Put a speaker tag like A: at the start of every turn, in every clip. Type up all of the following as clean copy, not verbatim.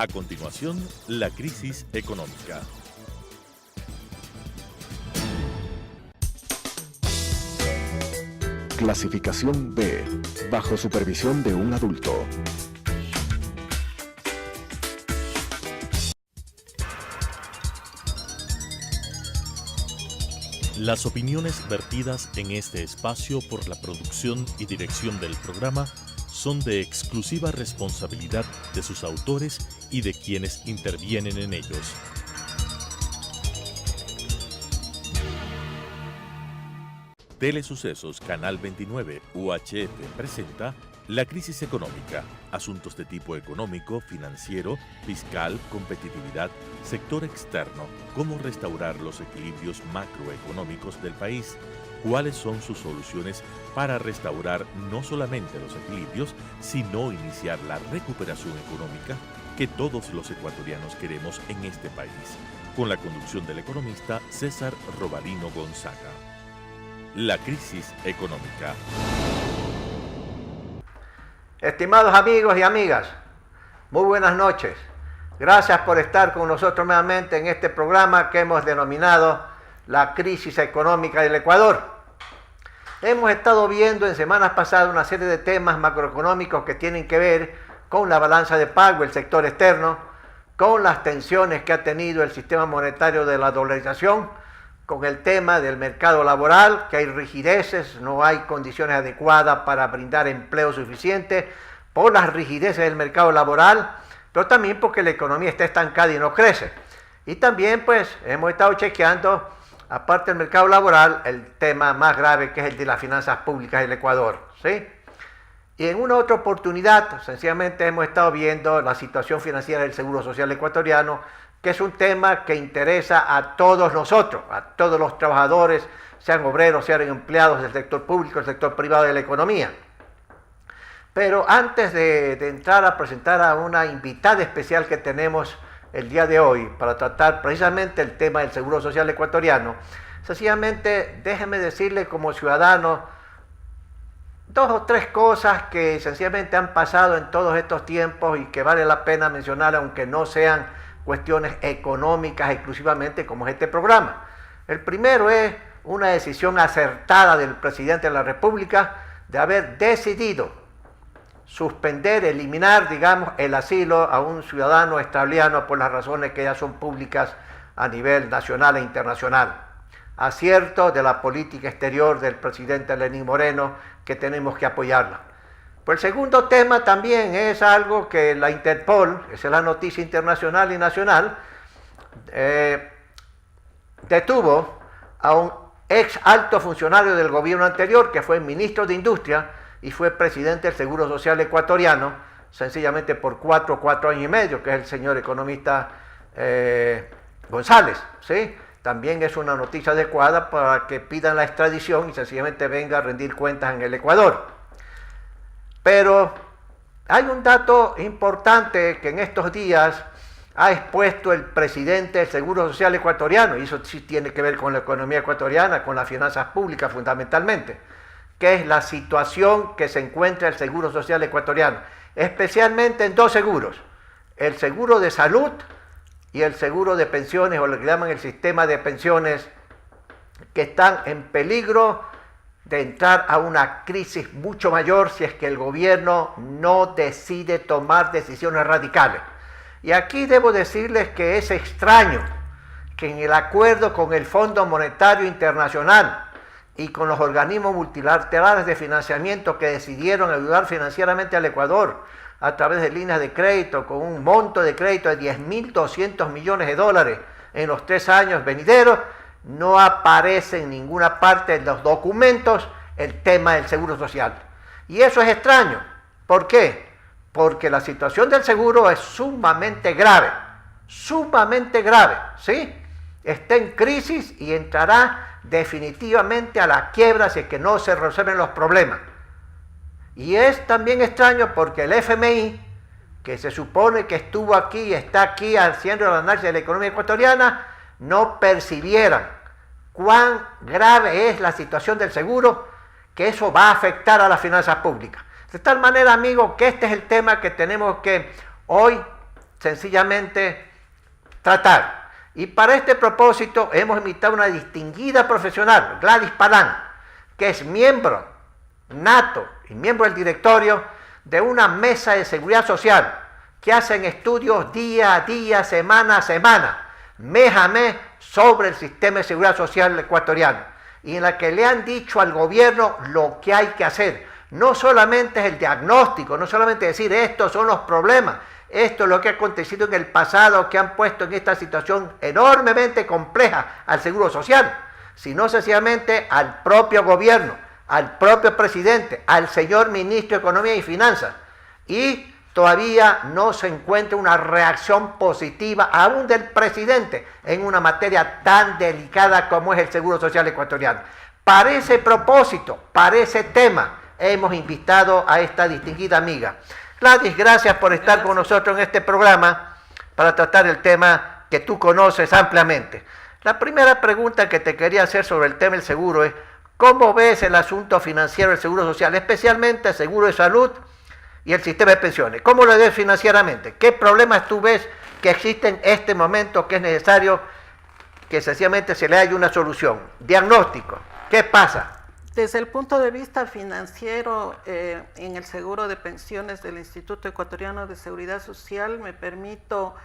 A: A continuación, la crisis económica.
B: Clasificación B, bajo supervisión de un adulto.
A: Las opiniones vertidas en este espacio por la producción y dirección del programa son de exclusiva responsabilidad de sus autores y de quienes intervienen en ellos. Telesucesos Canal 29 UHF presenta La crisis económica, asuntos de tipo económico, financiero, fiscal, competitividad, sector externo, cómo restaurar los equilibrios macroeconómicos del país, cuáles son sus soluciones para restaurar no solamente los equilibrios, sino iniciar la recuperación económica que todos los ecuatorianos queremos en este país, con la conducción del economista César Robalino Gonzaga. La crisis económica.
C: Estimados amigos y amigas, muy buenas noches. Gracias por estar con nosotros nuevamente en este programa que hemos denominado La crisis económica del Ecuador. Hemos estado viendo en semanas pasadas una serie de temas macroeconómicos que tienen que ver con la balanza de pago, el sector externo, con las tensiones que ha tenido el sistema monetario de la dolarización, con el tema del mercado laboral, que hay rigideces, no hay condiciones adecuadas para brindar empleo suficiente por las rigideces del mercado laboral, pero también porque la economía está estancada y no crece. Y también pues hemos estado chequeando, aparte del mercado laboral, el tema más grave que es el de las finanzas públicas del Ecuador, ¿sí? Y en una otra oportunidad, sencillamente hemos estado viendo la situación financiera del Seguro Social ecuatoriano, que es un tema que interesa a todos nosotros, a todos los trabajadores, sean obreros, sean empleados del sector público, del sector privado de la economía. Pero antes de entrar a presentar a una invitada especial que tenemos el día de hoy para tratar precisamente el tema del Seguro Social ecuatoriano, sencillamente déjeme decirle como ciudadano dos o tres cosas que sencillamente han pasado en todos estos tiempos y que vale la pena mencionar, aunque no sean cuestiones económicas exclusivamente como es este programa. El primero es una decisión acertada del presidente de la República de haber decidido suspender, eliminar, digamos, el asilo a un ciudadano australiano por las razones que ya son públicas a nivel nacional e internacional. Acierto de la política exterior del presidente Lenín Moreno, que tenemos que apoyarla. Pues el segundo tema también es algo que la Interpol, esa es la noticia internacional y nacional, detuvo a un ex alto funcionario del gobierno anterior, que fue ministro de Industria y fue presidente del Seguro Social ecuatoriano, sencillamente por 4 años y medio, que es el señor economista González, ¿sí? También es una noticia adecuada para que pidan la extradición y sencillamente venga a rendir cuentas en el Ecuador. Pero hay un dato importante que en estos días ha expuesto el presidente del Seguro Social ecuatoriano, y eso sí tiene que ver con la economía ecuatoriana, con las finanzas públicas fundamentalmente, que es la situación que se encuentra el Seguro Social ecuatoriano, especialmente en dos seguros, el seguro de salud y el seguro de pensiones, o lo que llaman el sistema de pensiones, que están en peligro de entrar a una crisis mucho mayor si es que el gobierno no decide tomar decisiones radicales. Y aquí debo decirles que es extraño que en el acuerdo con el Fondo Monetario Internacional y con los organismos multilaterales de financiamiento que decidieron ayudar financieramente al Ecuador a través de líneas de crédito con un monto de crédito de 10.200 millones de dólares en los 3 años venideros, no aparece en ninguna parte de los documentos el tema del seguro social. Y eso es extraño. ¿Por qué? Porque la situación del seguro es sumamente grave, ¿sí? Está en crisis y entrará definitivamente a la quiebra si es que no se resuelven los problemas. Y es también extraño porque el FMI, que se supone que estuvo aquí y está aquí haciendo el análisis de la economía ecuatoriana, no percibieran cuán grave es la situación del seguro, que eso va a afectar a las finanzas públicas. De tal manera, amigos, que este es el tema que tenemos que hoy sencillamente tratar. Y para este propósito hemos invitado a una distinguida profesional, Gladys Palán, que es miembro nato y miembro del directorio de una mesa de seguridad social que hacen estudios día a día, semana a semana, mes a mes, sobre el sistema de seguridad social ecuatoriano, y en la que le han dicho al gobierno lo que hay que hacer. No solamente es el diagnóstico, no solamente decir estos son los problemas, esto es lo que ha acontecido en el pasado, que han puesto en esta situación enormemente compleja al Seguro Social, sino sencillamente al propio gobierno, al propio presidente, al señor ministro de Economía y Finanzas. Y todavía no se encuentra una reacción positiva aún del presidente en una materia tan delicada como es el Seguro Social ecuatoriano. Para ese propósito, para ese tema, hemos invitado a esta distinguida amiga. Gladys, gracias por estar con nosotros en este programa para tratar el tema que tú conoces ampliamente. La primera pregunta que te quería hacer sobre el tema del seguro es: ¿cómo ves el asunto financiero del Seguro Social, especialmente el seguro de salud y el sistema de pensiones? ¿Cómo lo ves financieramente? ¿Qué problemas tú ves que existen en este momento que es necesario que sencillamente se le haya una solución? Diagnóstico, ¿qué pasa?
D: Desde el punto de vista financiero, en el seguro de pensiones del Instituto Ecuatoriano de Seguridad Social, me permito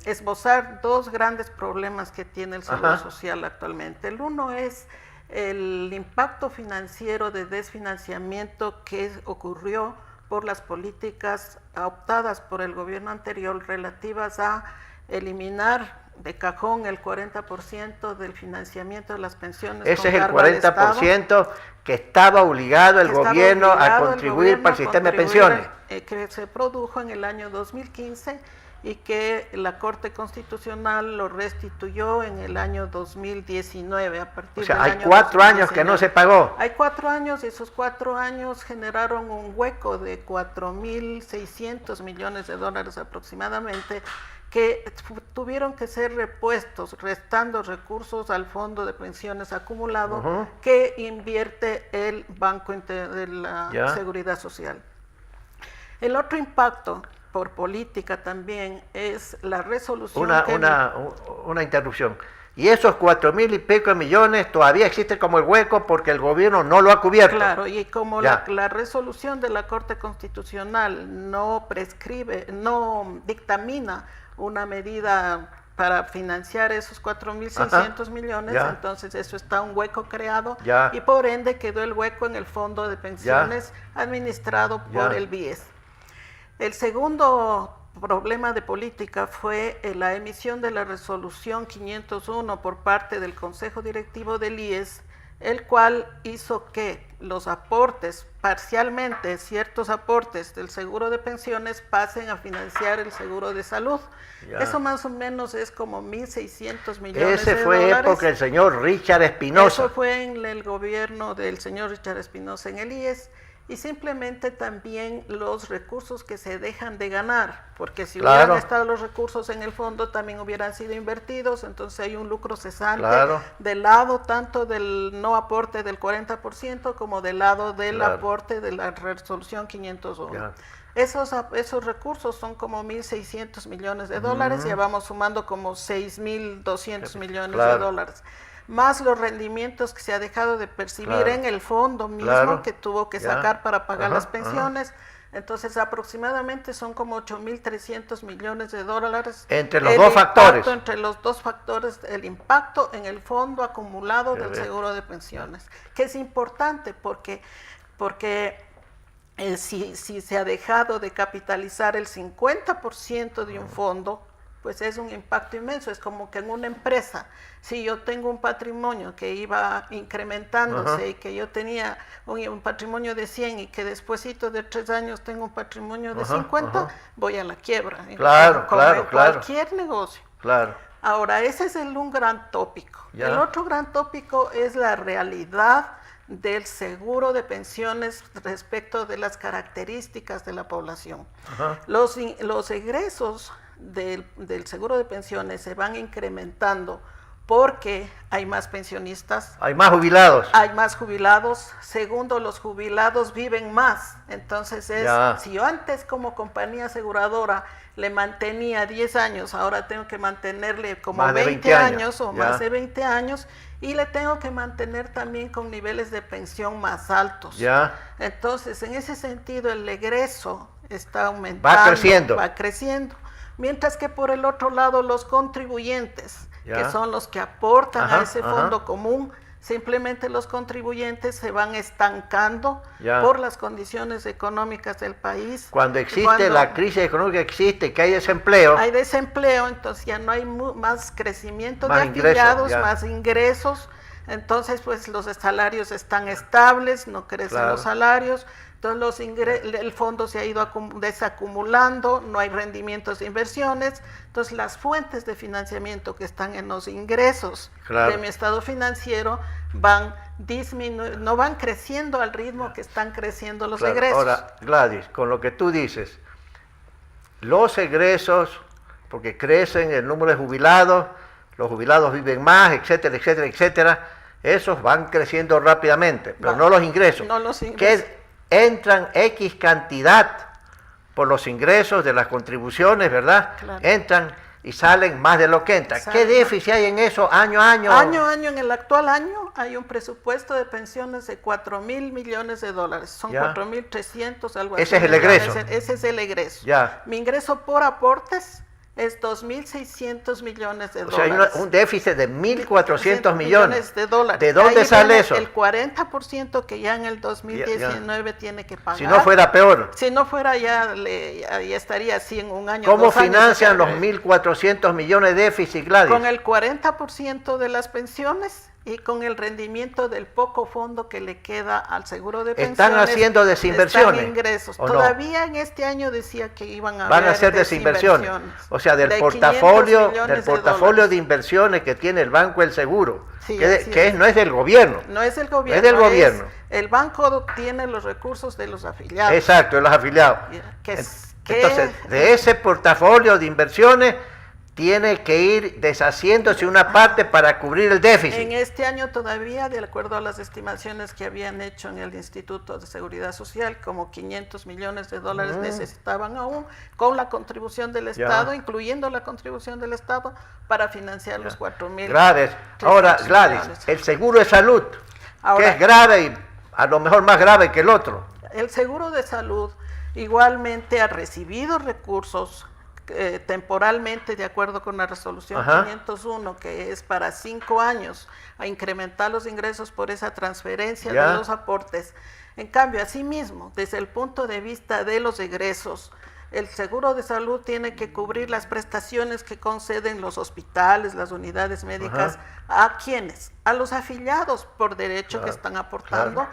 D: esbozar dos grandes problemas que tiene el Seguro Social actualmente. El uno es el impacto financiero de desfinanciamiento que ocurrió por las políticas adoptadas por el gobierno anterior relativas a eliminar de cajón el 40% del financiamiento de las pensiones.
C: Ese es el 40% que estaba obligado el gobierno a contribuir para el sistema de pensiones.
D: Que se produjo en el año 2015 y que la Corte Constitucional lo restituyó en el año 2019. A partir del
C: hay
D: año
C: 4 años
D: 2019.
C: que no se pagó.
D: Hay 4 años y esos 4 años generaron un hueco de 4.600 millones de dólares aproximadamente, que tuvieron que ser repuestos, restando recursos al Fondo de Pensiones Acumulado que invierte el Banco de la Seguridad Social. El otro impacto por política también es la resolución.
C: Una interrupción. Y esos 4.000 y pico millones todavía existen como el hueco porque el gobierno no lo ha cubierto.
D: Claro, y como la resolución de la Corte Constitucional no prescribe, no dictamina una medida para financiar esos 4.600 millones, entonces eso está un hueco creado y por ende quedó el hueco en el Fondo de Pensiones administrado por el BIES. El segundo problema de política fue la emisión de la resolución 501 por parte del Consejo Directivo del IES, el cual hizo que los aportes, parcialmente ciertos aportes del seguro de pensiones, pasen a financiar el seguro de salud. Eso más o menos es como 1.600 millones de dólares.
C: Ese fue época del señor Richard Espinosa.
D: Eso fue en el gobierno del señor Richard Espinosa en el IES. Y simplemente también los recursos que se dejan de ganar, porque si hubieran estado los recursos en el fondo también hubieran sido invertidos, entonces hay un lucro cesante del lado tanto del no aporte del 40% como del lado del aporte de la resolución 501. Esos recursos son como 1.600 millones de dólares, ya vamos sumando como 6.200 millones de dólares. Más los rendimientos que se ha dejado de percibir en el fondo mismo que tuvo que sacar para pagar las pensiones. Entonces aproximadamente son como 8.300 millones de dólares.
C: Entre los dos factores.
D: Entre los dos factores, el impacto en el fondo acumulado del seguro de pensiones, que es importante porque si se ha dejado de capitalizar el 50% de un fondo, pues es un impacto inmenso. Es como que en una empresa, si yo tengo un patrimonio que iba incrementándose y que yo tenía un patrimonio de 100 y que despuesito de 3 años tengo un patrimonio de 50, voy a la quiebra. Como cualquier negocio. Ahora, ese es un gran tópico. El otro gran tópico es la realidad del seguro de pensiones respecto de las características de la población. Los egresos del seguro de pensiones se van incrementando porque hay más pensionistas.
C: Hay más jubilados.
D: Hay más jubilados. Segundo, los jubilados viven más. Entonces, si yo antes como compañía aseguradora le mantenía 10 años, ahora tengo que mantenerle como
C: Más de
D: 20 años o
C: ya.
D: más de 20 años, y le tengo que mantener también con niveles de pensión más altos.
C: Ya.
D: Entonces, en ese sentido, el egreso está aumentando, va creciendo. Mientras que por el otro lado, los contribuyentes,
C: Ya.
D: que son los que aportan
C: Ajá,
D: a ese fondo común, simplemente los contribuyentes se van estancando
C: Ya.
D: por las condiciones económicas del país.
C: Cuando existe la crisis económica, existe, que hay desempleo.
D: Hay desempleo, entonces ya no hay más crecimiento
C: Más
D: de
C: ingresos,
D: afiliados,
C: ya.
D: más ingresos. Entonces, pues los salarios están estables, no crecen
C: Claro.
D: los salarios. Entonces, el fondo se ha ido desacumulando, no hay rendimientos de inversiones. Entonces, las fuentes de financiamiento que están en los ingresos
C: Claro.
D: de mi estado financiero van no van creciendo al ritmo que están creciendo los
C: Claro.
D: egresos.
C: Ahora, Gladys, con lo que tú dices, los egresos, porque crecen el número de jubilados, los jubilados viven más, etcétera, etcétera, etcétera, esos van creciendo rápidamente, pero no los ingresos.
D: No los ingresos.
C: Que entran X cantidad por los ingresos de las contribuciones, ¿verdad?
D: Claro.
C: Entran y salen más de lo que entra. ¿Qué
D: Salen.
C: déficit hay en eso año a año?
D: Año a año, en el actual año, hay un presupuesto de pensiones de 4.000 millones de dólares. Son
C: Ya.
D: 4.300, algo así.
C: Ese es el egreso.
D: Ese es el egreso.
C: Ya.
D: Mi ingreso por aportes es 2.600 millones de
C: O sea,
D: dólares.
C: hay un déficit de 1.400 millones.
D: de dólares.
C: ¿De dónde
D: Ahí
C: sale
D: viene
C: eso?
D: El 40% que ya en el 2019 tiene que pagar.
C: Si no fuera peor.
D: Si no fuera, ya estaría así en un año.
C: ¿Cómo
D: 2 años,
C: financian
D: ya-
C: los 1.400 millones de déficit, Gladys?
D: Con el 40% de las pensiones y con el rendimiento del poco fondo que le queda al seguro de pensiones.
C: ¿Están haciendo desinversiones,
D: Están ingresos.
C: o no?
D: Todavía en este año decía que iban a
C: Van a
D: haber
C: hacer desinversiones. O sea, del
D: de
C: portafolio,
D: 500 millones de
C: de
D: dólares.
C: inversiones que tiene el Banco del Seguro,
D: Sí,
C: que,
D: así
C: que
D: es.
C: no es del gobierno.
D: No es del gobierno.
C: Es del gobierno.
D: El banco tiene los recursos de los afiliados.
C: Exacto, de los afiliados. Entonces, de ese portafolio de inversiones tiene que ir deshaciéndose una parte para cubrir el déficit.
D: En este año todavía, de acuerdo a las estimaciones que habían hecho en el Instituto de Seguridad Social, como 500 millones de dólares necesitaban aún, con la contribución del Estado, incluyendo la contribución del Estado, para financiar los 4.000.
C: Gladys, ahora Gladys, el seguro de salud,
D: Ahora,
C: que es grave y a lo mejor más grave que el otro.
D: el seguro de salud igualmente ha recibido recursos temporalmente, de acuerdo con la resolución 501, que es para 5 años, a incrementar los ingresos por esa transferencia de los aportes. En cambio, asimismo, desde el punto de vista de los egresos, el seguro de salud tiene que cubrir las prestaciones que conceden los hospitales, las unidades médicas, ¿a quiénes? A los afiliados por derecho que están aportando,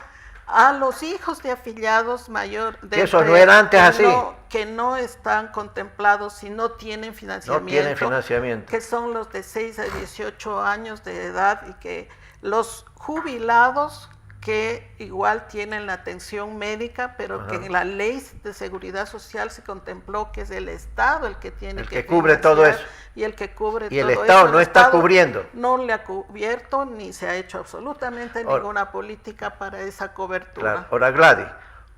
D: a los hijos de afiliados mayor de
C: Que eso no era antes así.
D: que no están contemplados si no tienen financiamiento.
C: No tienen financiamiento.
D: Que son los de 6 a 18 años de edad y que los jubilados que igual tienen la atención médica, pero que en la ley de seguridad social se contempló que es el Estado el que tiene que
C: cubre todo eso.
D: y el que cubre
C: Y el
D: todo
C: Estado
D: eso.
C: no está cubriendo.
D: No le ha cubierto ni se ha hecho absolutamente ninguna política para esa cobertura.
C: Claro. Ahora, Gladys,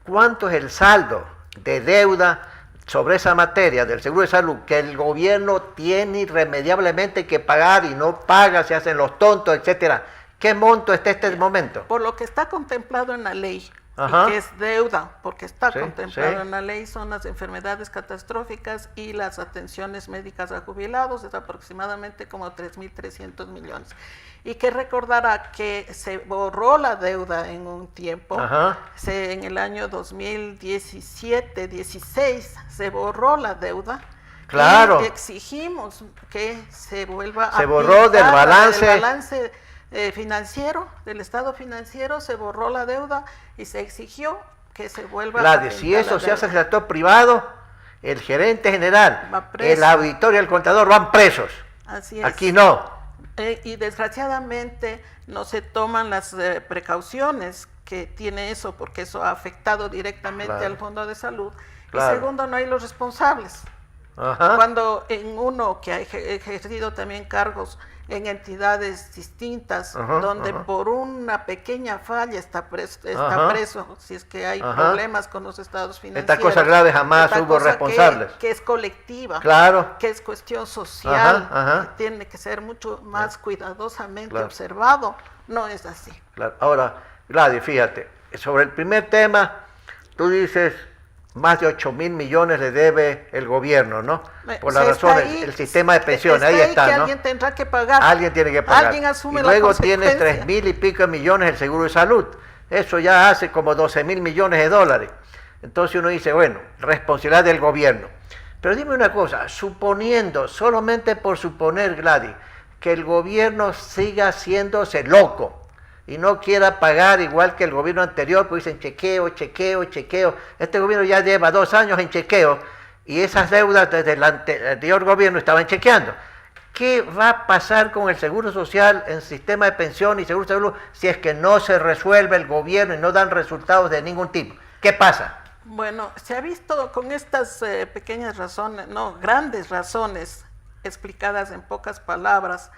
C: ¿cuánto es el saldo de deuda sobre esa materia del seguro de salud que el gobierno tiene irremediablemente que pagar y no paga, se hacen los tontos, etcétera? ¿Qué monto está este momento?
D: Por lo que está contemplado en la ley,
C: Ajá.
D: y que es deuda, porque está
C: Sí,
D: contemplado
C: sí.
D: en la ley, son las enfermedades catastróficas y las atenciones médicas a jubilados, es aproximadamente como 3.300 millones. Y que recordará que se borró la deuda en un tiempo,
C: Ajá.
D: en el año 2017-16 se borró la deuda.
C: Claro.
D: Y exigimos que se vuelva
C: Se borró del
D: aplicar
C: balance.
D: del balance financiero, del estado financiero, se borró la deuda y se exigió que se vuelva
C: Gladys, si eso se hace en el sector privado, el gerente general,
D: Va preso.
C: el auditor y el contador van presos.
D: Así es.
C: Aquí no.
D: Y desgraciadamente no se toman las precauciones que tiene eso, porque eso ha afectado directamente
C: Claro.
D: al Fondo de Salud.
C: Claro.
D: Y segundo, no hay los responsables.
C: Ajá.
D: Cuando en uno que ha ejercido también cargos en entidades distintas,
C: Ajá,
D: donde
C: ajá.
D: por una pequeña falla está
C: Ajá.
D: preso, si es que hay
C: Ajá.
D: problemas con los estados financieros.
C: Estas cosas graves jamás
D: esta
C: hubo
D: cosa
C: responsables.
D: que es colectiva,
C: Claro.
D: que es cuestión social,
C: Ajá, ajá.
D: que tiene que ser mucho más cuidadosamente
C: Claro.
D: observado, no es así.
C: Claro. Ahora, Gladys, fíjate, sobre el primer tema, tú dices más de 8.000 millones le debe el gobierno, ¿no? Por las
D: Se está
C: razones,
D: ahí,
C: el sistema de pensiones, ahí
D: que
C: está, ¿no?
D: alguien tendrá que pagar.
C: Alguien tiene que pagar.
D: Alguien asume
C: y
D: la
C: luego tienes
D: consecuencia.
C: 3.000 y pico de millones el seguro de salud. Eso ya hace como 12.000 millones de dólares. Entonces uno dice, bueno, responsabilidad del gobierno. Pero dime una cosa, suponiendo, solamente por suponer, Gladys, que el gobierno siga haciéndose loco y no quiera pagar igual que el gobierno anterior, pues dicen chequeo, chequeo, chequeo. Este gobierno ya lleva 2 años en chequeo y esas deudas desde el anterior gobierno estaban chequeando. ¿Qué va a pasar con el seguro social, el sistema de pensión y seguro de salud si es que no se resuelve el gobierno y no dan resultados de ningún tipo? ¿Qué pasa?
D: Bueno, se ha visto con estas pequeñas razones, no, grandes razones explicadas en pocas palabras,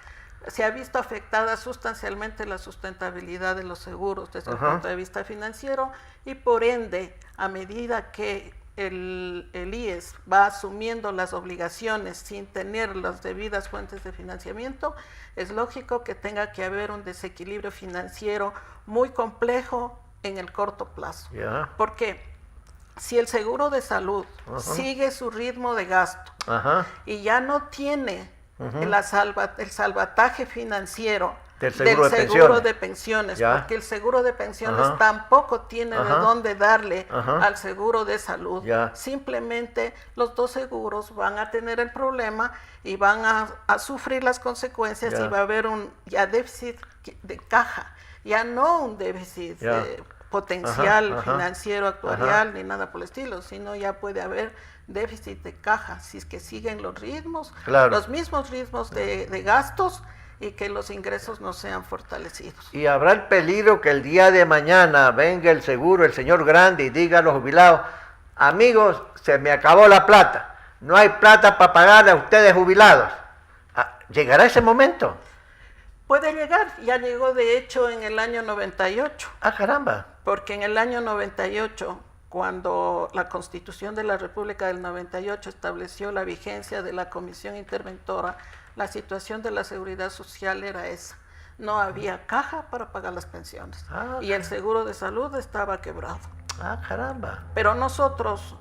D: se ha visto afectada sustancialmente la sustentabilidad de los seguros desde el punto de vista financiero y por ende, a medida que el IES va asumiendo las obligaciones sin tener las debidas fuentes de financiamiento, es lógico que tenga que haber un desequilibrio financiero muy complejo en el corto plazo.
C: Ya.
D: ¿Por qué? Si el seguro de salud sigue su ritmo de gasto y ya no tiene el salvataje financiero
C: del
D: seguro de pensiones,
C: Ya.
D: porque el seguro de pensiones tampoco tiene de dónde darle al seguro de salud.
C: Ya.
D: Simplemente los dos seguros van a tener el problema y van a sufrir las consecuencias
C: Ya.
D: y va a haber un déficit de caja, ya no un déficit
C: Ya.
D: potencial financiero actuarial ni nada por el estilo, sino ya puede haber déficit de caja si es que siguen los ritmos,
C: Claro.
D: los mismos ritmos de gastos y que los ingresos no sean fortalecidos.
C: Y habrá el peligro que el día de mañana venga el seguro, el señor grande y diga a los jubilados, amigos, se me acabó la plata, no hay plata para pagarle a ustedes jubilados. ¿Llegará ese momento?
D: Puede llegar, ya llegó de hecho en el año 98.
C: Caramba.
D: Porque en el año 98, cuando la Constitución de la República del 98 estableció la vigencia de la Comisión Interventora, la situación de la seguridad social era esa. No había caja para pagar las pensiones. Y el seguro de salud estaba quebrado.
C: Caramba.
D: Pero nosotros,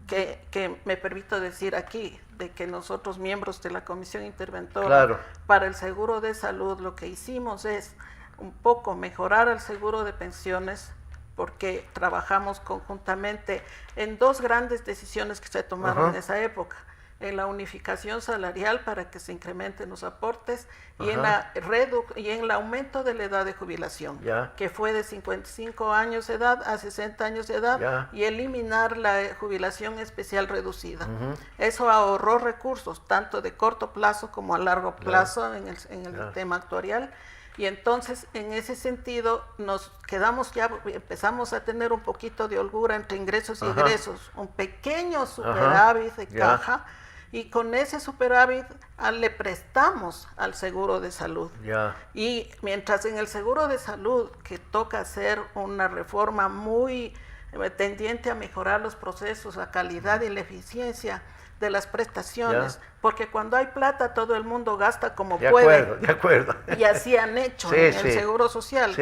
D: que me permito decir aquí, de que nosotros miembros de la Comisión Interventora,
C: Claro.
D: para el seguro de salud, lo que hicimos es un poco mejorar el seguro de pensiones, porque trabajamos conjuntamente en 2 grandes decisiones que se tomaron en esa época, en la unificación salarial para que se incrementen los aportes y en el aumento de la edad de jubilación, que fue de 55 años de edad a 60 años de edad y eliminar la jubilación especial reducida. Eso ahorró recursos, tanto de corto plazo como a largo plazo en el tema actuarial. Y entonces, en ese sentido, nos quedamos empezamos a tener un poquito de holgura entre ingresos y egresos, un pequeño superávit de caja, y con ese superávit le prestamos al seguro de salud. Y mientras en el seguro de salud, que toca hacer una reforma muy tendiente a mejorar los procesos, la calidad y la eficiencia de las prestaciones, porque cuando hay plata todo el mundo gasta como puede.
C: De acuerdo.
D: Y así han hecho en el Seguro Social.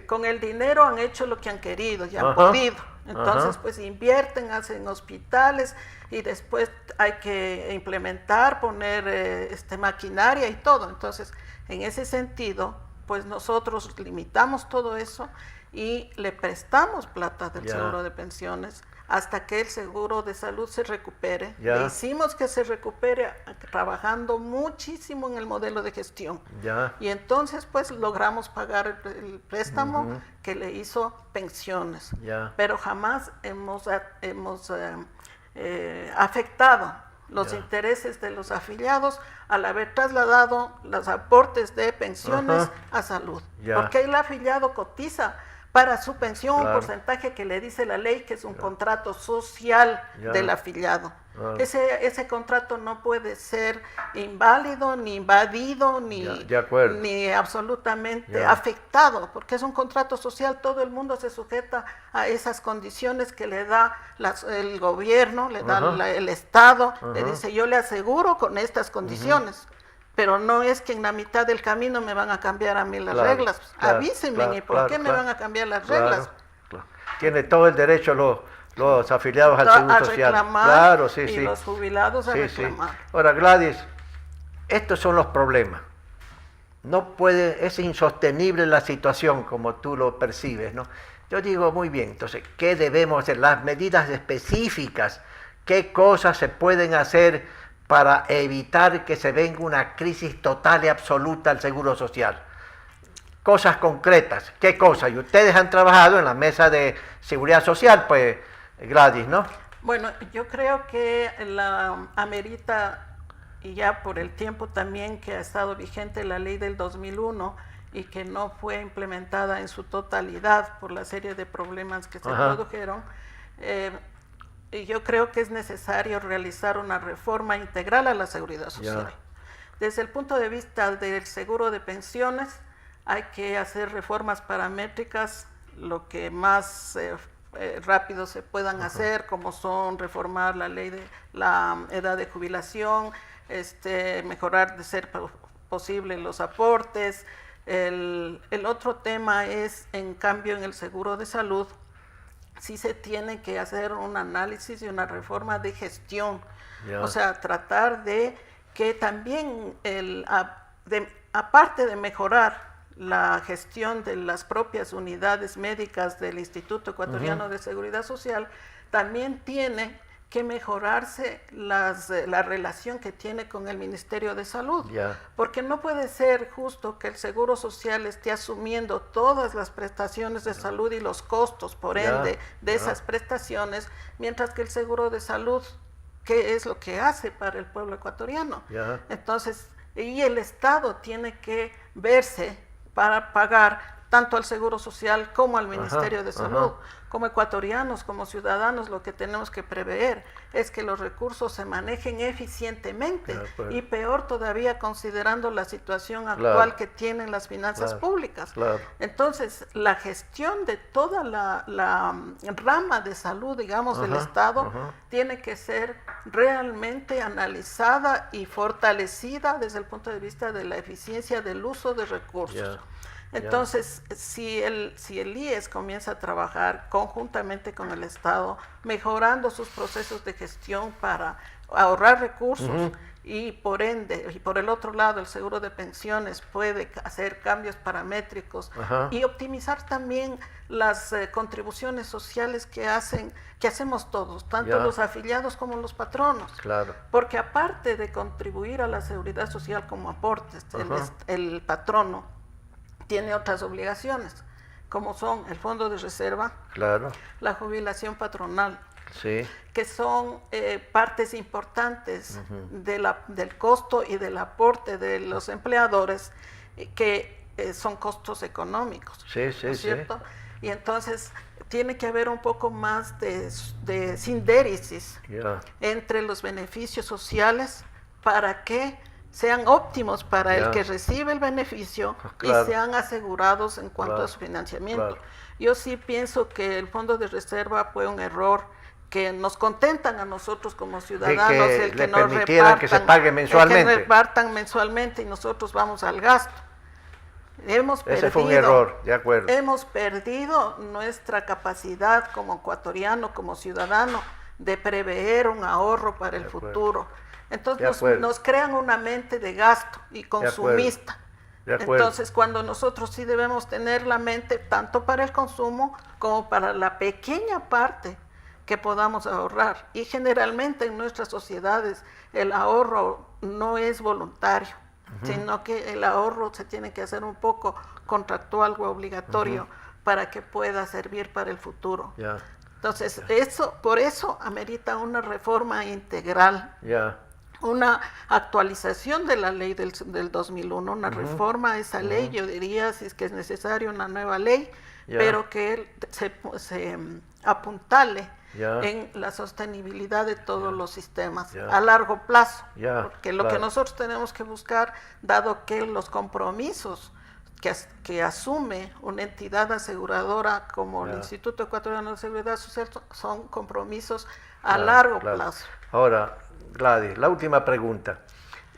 D: Con el dinero han hecho lo que han querido y han podido. Entonces, pues invierten, hacen hospitales y después hay que implementar, poner maquinaria y todo. Entonces, en ese sentido, pues nosotros limitamos todo eso y le prestamos plata del seguro de pensiones hasta que el seguro de salud se recupere. Le hicimos que se recupere trabajando muchísimo en el modelo de gestión. Y entonces pues logramos pagar el préstamo que le hizo pensiones. Pero jamás hemos afectado los intereses de los afiliados al haber trasladado los aportes de pensiones a salud. Porque el afiliado cotiza para su pensión,
C: Claro.
D: un porcentaje que le dice la ley que es un contrato social
C: Ya.
D: del afiliado.
C: Ah.
D: Ese contrato no puede ser inválido, ni invadido, ni,
C: Ya, de acuerdo.
D: ni absolutamente
C: Ya.
D: afectado, porque es un contrato social, todo el mundo se sujeta a esas condiciones que le da el gobierno, le da
C: Ajá.
D: el Estado, le
C: Ajá.
D: dice yo le aseguro con estas condiciones. Pero no es que en la mitad del camino me van a cambiar a mí las
C: Claro,
D: reglas.
C: claro,
D: Avísenme,
C: claro,
D: ¿y por
C: claro,
D: qué me
C: claro.
D: van a cambiar las
C: Claro,
D: reglas?
C: claro. Tiene todo el derecho los afiliados al
D: A
C: Seguro Social.
D: reclamar
C: Claro, sí,
D: y
C: sí.
D: los jubilados a
C: Sí, sí.
D: reclamar.
C: Ahora, Gladys, estos son los problemas. No puede, es insostenible la situación como tú lo percibes, ¿no? Yo digo, muy bien, entonces, ¿qué debemos hacer? Las medidas específicas, ¿qué cosas se pueden hacer para evitar que se venga una crisis total y absoluta al Seguro Social? Cosas concretas, ¿qué cosas? Y ustedes han trabajado en la mesa de seguridad social, pues, Gladys, ¿no?
D: Bueno, yo creo que la amerita, y ya por el tiempo también que ha estado vigente la ley del 2001 y que no fue implementada en su totalidad por la serie de problemas que se
C: Ajá.
D: produjeron, y yo creo que es necesario realizar una reforma integral a la seguridad social. Desde el punto de vista del seguro de pensiones, hay que hacer reformas paramétricas, lo que más rápido se puedan hacer, como son reformar la ley de la edad de jubilación, mejorar de ser posible los aportes. El otro tema es, en cambio, en el seguro de salud, sí se tiene que hacer un análisis y una reforma de gestión.
C: Ya.
D: O sea, tratar de que también, aparte de mejorar la gestión de las propias unidades médicas del Instituto Ecuatoriano de Seguridad Social, también tiene que mejorarse la relación que tiene con el Ministerio de Salud.
C: Ya.
D: Porque no puede ser justo que el Seguro Social esté asumiendo todas las prestaciones de salud y los costos, por
C: Ya,
D: ende, de
C: ya.
D: esas prestaciones, mientras que el Seguro de Salud, ¿qué es lo que hace para el pueblo ecuatoriano?
C: Ya.
D: Entonces, y el Estado tiene que verse para pagar tanto al Seguro Social como al Ministerio de Salud. Como ecuatorianos, como ciudadanos, lo que tenemos que prever es que los recursos se manejen eficientemente y peor todavía considerando la situación actual que tienen las finanzas públicas.
C: Claro.
D: Entonces, la gestión de toda la rama de salud, digamos, del Estado, tiene que ser realmente analizada y fortalecida desde el punto de vista de la eficiencia del uso de recursos. Entonces, si el IES comienza a trabajar conjuntamente con el Estado, mejorando sus procesos de gestión para ahorrar recursos, y por ende, y por el otro lado, el seguro de pensiones puede hacer cambios paramétricos y optimizar también las contribuciones sociales que hacemos todos, tanto los afiliados como los patronos.
C: Claro.
D: Porque aparte de contribuir a la seguridad social como aportes, el patrono tiene otras obligaciones, como son el fondo de reserva, la jubilación patronal, que son partes importantes del costo y del aporte de los empleadores, que son costos económicos, ¿no es cierto? Y entonces tiene que haber un poco más de sindéresis entre los beneficios sociales para que sean óptimos para el que recibe el beneficio y sean asegurados en cuanto a su financiamiento. Yo sí pienso que el fondo de reserva fue un error, que nos contentan a nosotros como ciudadanos, el que nos repartan,
C: que se pague mensualmente.
D: El que repartan mensualmente y nosotros vamos al gasto.
C: Ese fue un error, de acuerdo.
D: Hemos perdido nuestra capacidad como ecuatoriano, como ciudadano, de prever un ahorro para el futuro. Entonces nos crean una mente de gasto y consumista. Entonces, cuando nosotros sí debemos tener la mente tanto para el consumo como para la pequeña parte que podamos ahorrar. Y generalmente en nuestras sociedades el ahorro no es voluntario, sino que el ahorro se tiene que hacer un poco contractual o obligatorio para que pueda servir para el futuro. Entonces, por eso amerita una reforma integral. Una actualización de la ley del 2001, una reforma a esa ley, yo diría, si es que es necesario, una nueva ley, pero que él se apuntale
C: Ya.
D: en la sostenibilidad de todos los sistemas
C: Ya.
D: a largo plazo,
C: Ya,
D: porque lo que nosotros tenemos que buscar, dado que los compromisos que asume una entidad aseguradora como el Instituto Ecuatoriano de Seguridad Social son compromisos a largo plazo.
C: Ahora, Gladys, la última pregunta.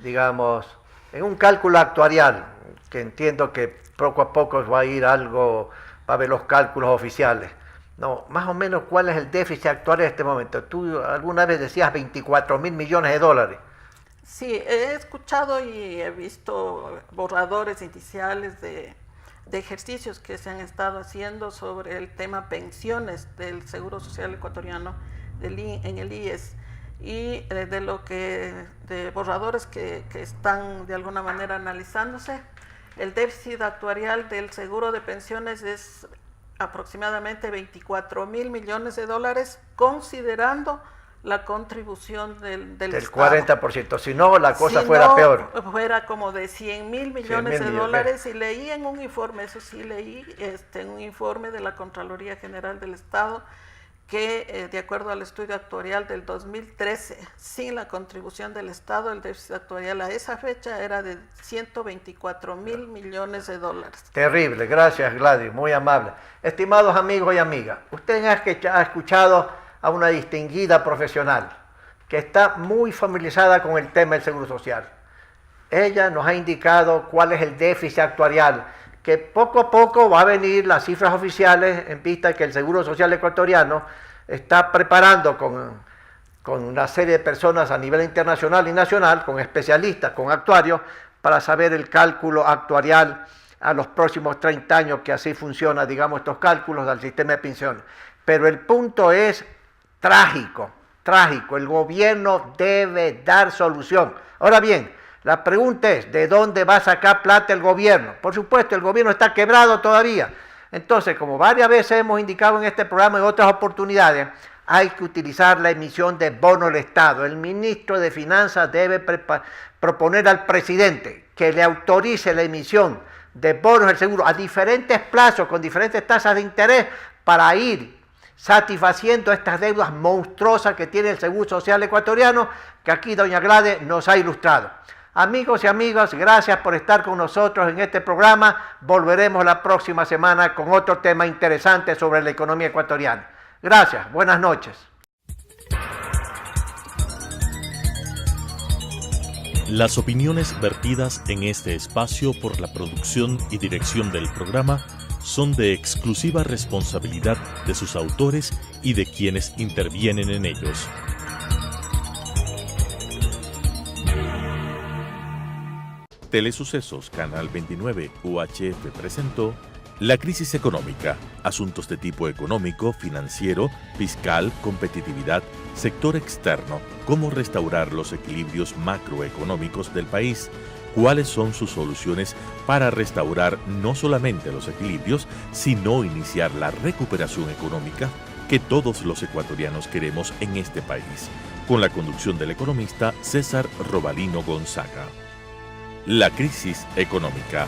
C: Digamos, en un cálculo actuarial, que entiendo que poco a poco va a ir algo, va a haber los cálculos oficiales, no, más o menos, ¿cuál es el déficit actual en este momento? Tú alguna vez decías 24.000 millones de dólares.
D: Sí, he escuchado y he visto borradores iniciales de ejercicios que se han estado haciendo sobre el tema pensiones del Seguro Social Ecuatoriano en el IES, y de borradores que están de alguna manera analizándose. El déficit actuarial del seguro de pensiones es aproximadamente 24.000 millones de dólares, considerando la contribución del Estado.
C: 40%, si no, la cosa
D: si
C: fuera
D: no,
C: peor.
D: Fuera como de 100.000 millones de dólares, y leí en un informe, eso sí leí, en un informe de la Contraloría General del Estado, que de acuerdo al estudio actuarial del 2013, sin la contribución del Estado, el déficit actuarial a esa fecha era de 124.000 millones de dólares.
C: Terrible, gracias Gladys, muy amable. Estimados amigos y amigas, usted ha escuchado a una distinguida profesional que está muy familiarizada con el tema del Seguro Social. Ella nos ha indicado cuál es el déficit actuarial, que poco a poco va a venir las cifras oficiales en vista de que el Seguro Social Ecuatoriano está preparando con una serie de personas a nivel internacional y nacional, con especialistas, con actuarios, para saber el cálculo actuarial a los próximos 30 años, que así funciona, digamos, estos cálculos del sistema de pensiones. Pero el punto es trágico, trágico. El gobierno debe dar solución. Ahora bien, la pregunta es, ¿de dónde va a sacar plata el gobierno? Por supuesto, el gobierno está quebrado todavía. Entonces, como varias veces hemos indicado en este programa y en otras oportunidades, hay que utilizar la emisión de bonos del Estado. El ministro de Finanzas debe proponer al presidente que le autorice la emisión de bonos del seguro a diferentes plazos, con diferentes tasas de interés, para ir satisfaciendo estas deudas monstruosas que tiene el Seguro Social Ecuatoriano, que aquí doña Gladys nos ha ilustrado. Amigos y amigas, gracias por estar con nosotros en este programa. Volveremos la próxima semana con otro tema interesante sobre la economía ecuatoriana. Gracias, buenas noches.
A: Las opiniones vertidas en este espacio por la producción y dirección del programa son de exclusiva responsabilidad de sus autores y de quienes intervienen en ellos. Telesucesos, Canal 29 UHF presentó La crisis económica, asuntos de tipo económico, financiero, fiscal, competitividad, sector externo, cómo restaurar los equilibrios macroeconómicos del país, cuáles son sus soluciones para restaurar no solamente los equilibrios, sino iniciar la recuperación económica que todos los ecuatorianos queremos en este país, con la conducción del economista César Robalino Gonzaga. La crisis económica.